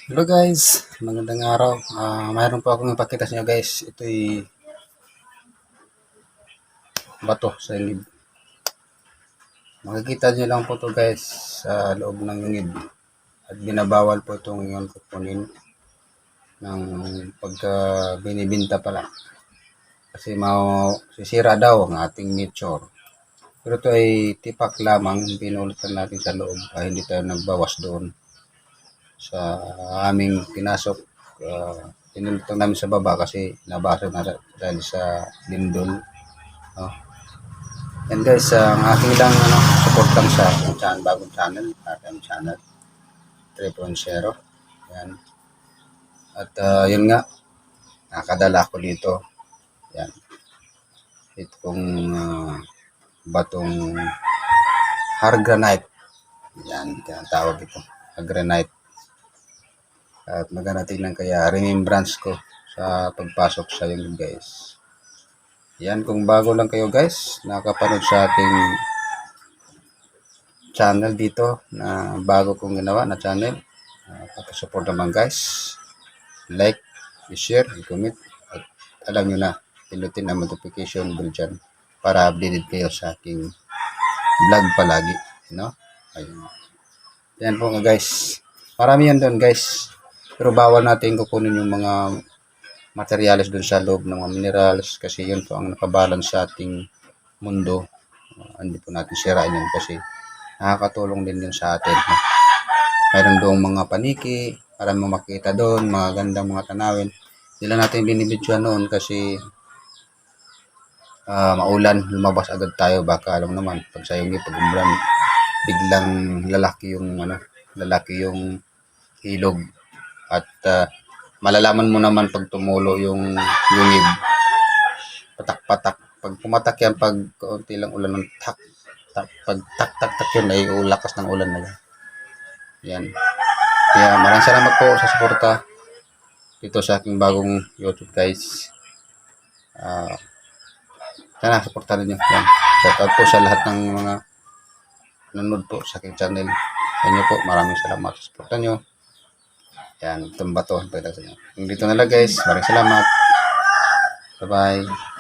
Hello guys, magandang araw. Mayroon po akong ipakita sa inyo guys. Ito'y bato sa yungib. Makikita nyo lang po to guys sa loob ng yungib. At binabawal po itong yung kukunin ng pagka binibinta pala. Kasi sisira daw ang ating nature. Pero ito ay tipak lamang, pinulutan natin sa loob. Hindi tayo nagbawas doon sa aming pinasok. Pinulutang namin sa baba kasi nabasa na dahil sa lindol. Yan guys, ang aking lang support lang sa channel, bagong channel, ating channel 3.0. Yan. At yun nga, nakadala ko dito. Yan. Ito pong batong hard granite. Yan, tawag ito. Hard granite. At maganda tingnan kaya remembrance ko sa pagpasok sa yung guys. Yan, kung bago lang kayo guys, nakapanood sa ating channel dito na bago kong ginawa na channel, pakisupport naman guys. Like, i-share, i-comment, at alam nyo na, pinutin ang notification bell dyan para updated kayo sa aking vlog palagi. Ayun. Yan po nga guys. Marami yan doon guys. Pero bawal natin kukunin yung mga materials doon sa loob ng mga minerals kasi yun po ang nakabalance sa ating mundo. Hindi po natin sirain yun kasi nakakatulong din yun sa atin. Mayroon doong mga paniki para mo makita doon, mga gandang mga tanawin. Hindi lang natin binibidyoan noon kasi maulan, lumabas agad tayo. Baka alam naman, pag sa yung pag umulan, biglang lalaki yung ilog. At malalaman mo naman pag tumulo yung yungib. Patak-patak. Pag pumatak yan, pag kaunti lang ulan ng pag tak-tak-tak yun, ay ulakas ng ulan na yan. Yan. Kaya maraming salamat po sa suporta dito sa aking bagong YouTube guys. Sana suportahan niyo. Yan. Shout out po sa lahat ng mga nanonood po sa aking channel. Sa inyo po, maraming salamat sa suporta niyo. Yan, itong bato. Dito na lang guys. Maraming salamat. Bye-bye.